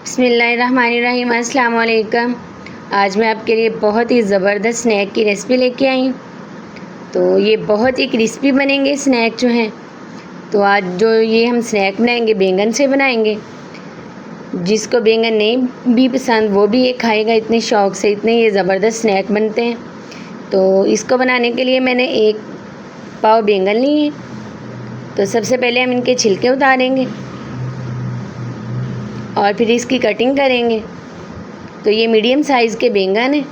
बिस्मिल्लाहिर्रहमानिर्रहीम। अस्सलाम वालेकुम। आज मैं आपके लिए बहुत ही ज़बरदस्त स्नैक की रेसिपी लेके आई हूँ। तो ये बहुत ही क्रिस्पी बनेंगे स्नैक जो हैं। तो आज जो ये हम स्नैक बनाएंगे बैंगन से बनाएंगे। जिसको बैंगन नहीं भी पसंद वो भी ये खाएगा, इतने शौक़ से, इतने ये ज़बरदस्त स्नैक बनते हैं। तो इसको बनाने के लिए मैंने 1 पाव बैंगन लिए। तो सबसे पहले हम इनके छिलके उतारेंगे और फिर इसकी कटिंग करेंगे। तो ये मीडियम साइज़ के बैंगन हैं।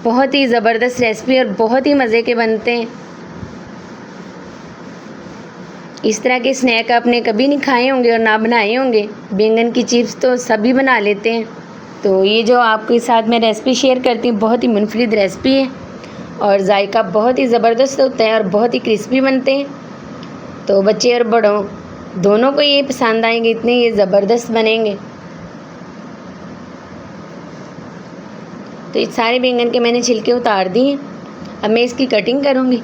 बहुत ही ज़बरदस्त रेसिपी और बहुत ही मज़े के बनते हैं। इस तरह के स्नैक आपने कभी नहीं खाए होंगे और ना बनाए होंगे। बैंगन की चिप्स तो सभी बना लेते हैं। तो ये जो आपके साथ मैं रेसिपी शेयर करती हूँ बहुत ही मुनफरिद रेसिपी है और जायका बहुत ही ज़बरदस्त होता है और बहुत ही क्रिस्पी बनते हैं। तो बच्चे और बड़ों दोनों को ये पसंद आएंगे, इतने ये ज़बरदस्त बनेंगे। तो इस सारे बैंगन के मैंने छिलके उतार दिए। अब मैं इसकी कटिंग करूँगी।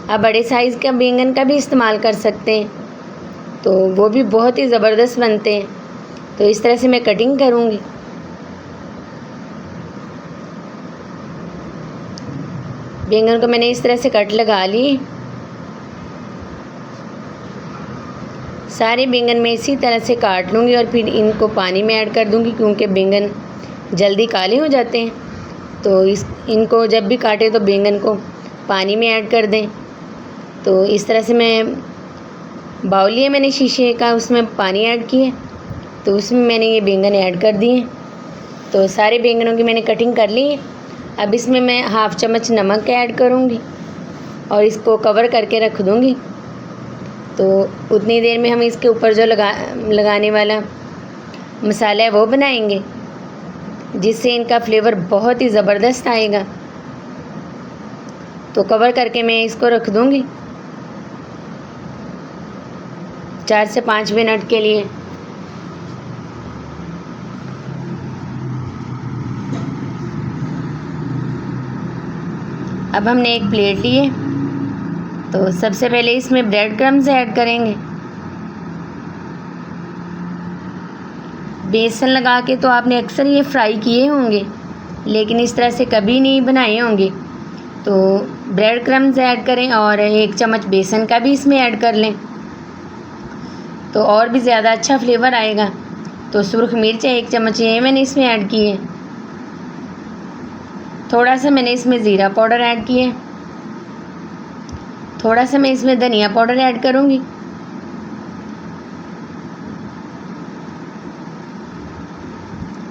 आप बड़े साइज़ का बैंगन का भी इस्तेमाल कर सकते हैं, तो वो भी बहुत ही ज़बरदस्त बनते हैं। तो इस तरह से मैं कटिंग करूँगी। बैंगन को मैंने इस तरह से कट लगा ली। सारे बैंगन मैं इसी तरह से काट लूँगी और फिर इनको पानी में ऐड कर दूँगी, क्योंकि बैंगन जल्दी काले हो जाते हैं। तो इनको जब भी काटें तो बैंगन को पानी में ऐड कर दें। तो इस तरह से मैं बाउल लिया मैंने शीशे का, उसमें पानी ऐड किया, तो उसमें मैंने ये बैंगन ऐड कर दिए। तो सारे बैंगनों की मैंने कटिंग कर ली है। अब इसमें मैं हाफ़ चम्मच नमक ऐड करूँगी और इसको कवर करके रख दूँगी। तो उतनी देर में हम इसके ऊपर जो लगाने वाला मसाला है वो बनाएंगे, जिससे इनका फ्लेवर बहुत ही ज़बरदस्त आएगा। तो कवर करके मैं इसको रख दूँगी 4 से 5 मिनट के लिए। अब हमने एक प्लेट ली है। तो सबसे पहले इसमें ब्रेड क्रम्स ऐड करेंगे। बेसन लगा के तो आपने अक्सर ये फ्राई किए होंगे, लेकिन इस तरह से कभी नहीं बनाए होंगे। तो ब्रेड क्रम्स ऐड करें और 1 चम्मच बेसन का भी इसमें ऐड कर लें, तो और भी ज़्यादा अच्छा फ्लेवर आएगा। तो सुर्ख मिर्च 1 चम्मच ये मैंने इसमें ऐड की है। थोड़ा सा मैंने इसमें ज़ीरा पाउडर ऐड किया है। थोड़ा सा मैं इसमें धनिया पाउडर ऐड करूँगी।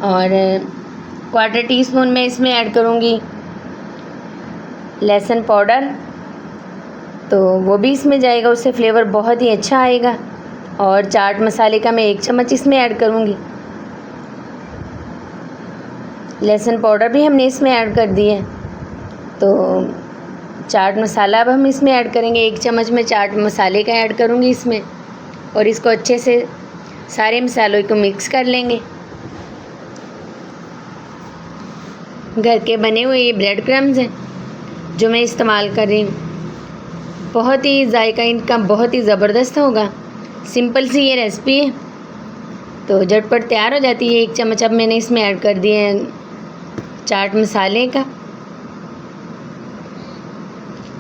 और 1/4 टीस्पून मैं इसमें ऐड करूँगी लहसुन पाउडर। तो वो भी इसमें जाएगा, उससे फ्लेवर बहुत ही अच्छा आएगा। और चाट मसाले का मैं 1 चम्मच इसमें ऐड करूँगी। लहसुन पाउडर भी हमने इसमें ऐड कर दिया है। तो चाट मसाला अब हम इसमें ऐड करेंगे। 1 चम्मच मैं चाट मसाले का ऐड करूँगी इसमें, और इसको अच्छे से सारे मसालों को मिक्स कर लेंगे। घर के बने हुए ये ब्रेड क्रम्स हैं जो मैं इस्तेमाल कर रही हूँ। बहुत ही जायका इनका बहुत ही ज़बरदस्त होगा। सिंपल सी ये रेसिपी है, तो झटपट तैयार हो जाती है। 1 चम्मच अब मैंने इसमें ऐड कर दिए हैं चाट मसाले का।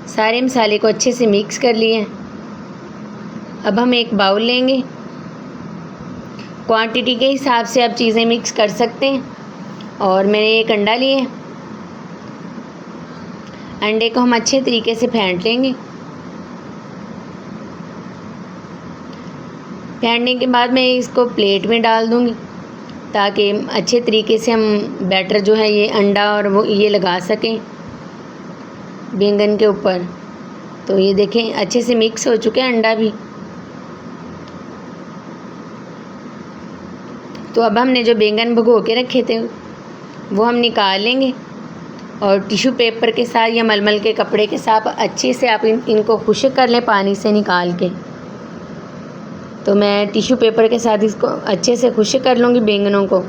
सारे मसाले को अच्छे से मिक्स कर लिए। अब हम एक बाउल लेंगे। क्वांटिटी के हिसाब से आप चीज़ें मिक्स कर सकते हैं। और मैंने एक अंडा लिया। अंडे को हम अच्छे तरीके से फेंट लेंगे। फेंटने के बाद मैं इसको प्लेट में डाल दूँगी, ताकि अच्छे तरीके से हम बैटर जो है ये अंडा और वो ये लगा सकें बैंगन के ऊपर। तो ये देखें अच्छे से मिक्स हो चुके हैं अंडा भी। तो अब हमने जो बैंगन भिगो के रखे थे वो हम निकाल लेंगे और टिश्यू पेपर के साथ या मलमल के कपड़े के साथ अच्छे से आप इनको खुश्क कर लें पानी से निकाल के। तो मैं टिश्यू पेपर के साथ इसको अच्छे से खुश्क कर लूँगी बैंगनों को।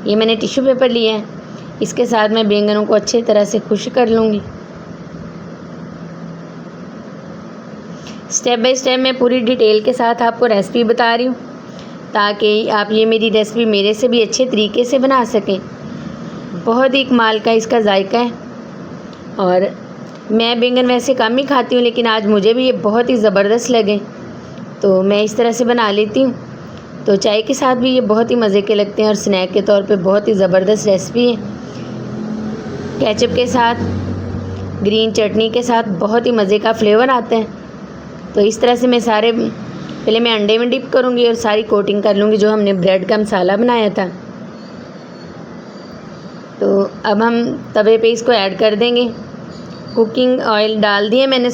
ये मैंने टिश्यू पेपर लिया है, इसके साथ मैं बैंगनों को अच्छी तरह से खुश्क कर लूँगी। स्टेप बाय स्टेप मैं पूरी डिटेल के साथ आपको रेसिपी बता रही हूँ, ताकि आप ये मेरी रेसिपी मेरे से भी अच्छे तरीके से बना सकें। बहुत ही कमाल का इसका जायका है। और मैं बैंगन वैसे कम ही खाती हूँ, लेकिन आज मुझे भी ये बहुत ही ज़बरदस्त लगे, तो मैं इस तरह से बना लेती हूँ। तो चाय के साथ भी ये बहुत ही मज़े के लगते हैं और स्नैक के तौर पे बहुत ही ज़बरदस्त रेसिपी है। केचप के साथ, ग्रीन चटनी के साथ बहुत ही मज़े का फ्लेवर आता है। तो इस तरह से मैं पहले मैं अंडे में डिप करूँगी और सारी कोटिंग कर लूँगी जो हमने ब्रेड का मसाला बनाया था। तो अब हम तवे पे इसको ऐड कर देंगे। कुकिंग ऑयल डाल दिए मैंने,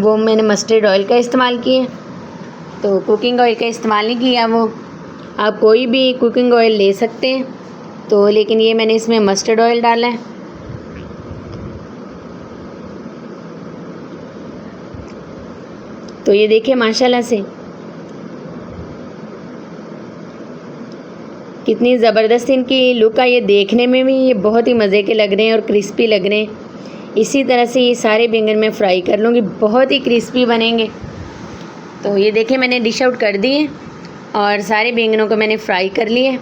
वो मैंने मस्टर्ड ऑयल का इस्तेमाल किया, तो कुकिंग ऑयल का इस्तेमाल नहीं किया। वो आप कोई भी कुकिंग ऑयल ले सकते हैं, तो लेकिन ये मैंने इसमें मस्टर्ड ऑयल डाला है। तो ये देखिए माशाल्लाह से कितनी ज़बरदस्त इनकी लुक है। ये देखने में भी ये बहुत ही मज़े के लग रहे हैं और क्रिस्पी लग रहे हैं। इसी तरह से ये सारे बैंगन मैं फ्राई कर लूँगी, बहुत ही क्रिस्पी बनेंगे। तो ये देखिए मैंने डिश आउट कर दिए और सारे बैंगनों को मैंने फ्राई कर लिए।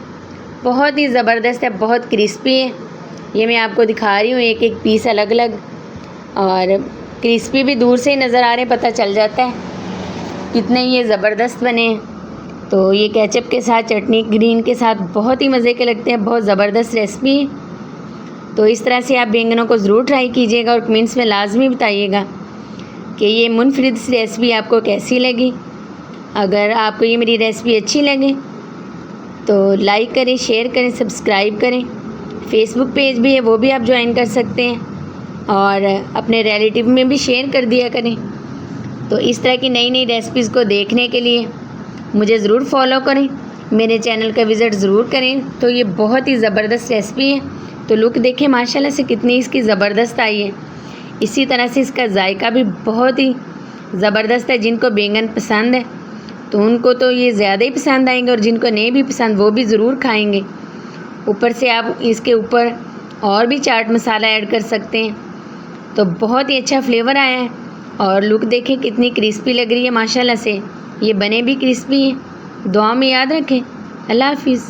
बहुत ही ज़बरदस्त है, बहुत क्रिस्पी है। ये मैं आपको दिखा रही हूँ एक एक पीस अलग अलग, और क्रिस्पी भी दूर से ही नज़र आ रहे हैं, पता चल जाता है कितने ये ज़बरदस्त बने हैं। तो ये केचप के साथ, चटनी ग्रीन के साथ बहुत ही मज़े के लगते हैं, बहुत ज़बरदस्त रेसिपी है। तो इस तरह से आप बैंगनों को ज़रूर ट्राई कीजिएगा और कमेंट्स में लाजमी बताइएगा कि ये मुनफरिद सी रेसिपी आपको कैसी लगी। अगर आपको ये मेरी रेसिपी अच्छी लगे तो लाइक करें, शेयर करें, सब्सक्राइब करें। फेसबुक पेज भी है, वो भी आप ज्वाइन कर सकते हैं, और अपने रिलेटिव में भी शेयर कर दिया करें। तो इस तरह की नई नई रेसिपीज़ को देखने के लिए मुझे ज़रूर फॉलो करें, मेरे चैनल का विज़िट ज़रूर करें। तो ये बहुत ही ज़बरदस्त रेसिपी है। तो लुक देखें माशाल्लाह से कितनी इसकी ज़बरदस्त आई है। इसी तरह से इसका जायका भी बहुत ही ज़बरदस्त है। जिनको बैंगन पसंद है तो उनको तो ये ज़्यादा ही पसंद आएंगे, और जिनको नहीं भी पसंद वो भी ज़रूर खाएंगे। ऊपर से आप इसके ऊपर और भी चाट मसाला ऐड कर सकते हैं। तो बहुत ही अच्छा फ्लेवर आया है, और लुक देखें कितनी क्रिस्पी लग रही है माशाल्लाह से। ये बने भी क्रिस्पी हैं। दुआ में याद रखें। अल्लाह हाफिज़।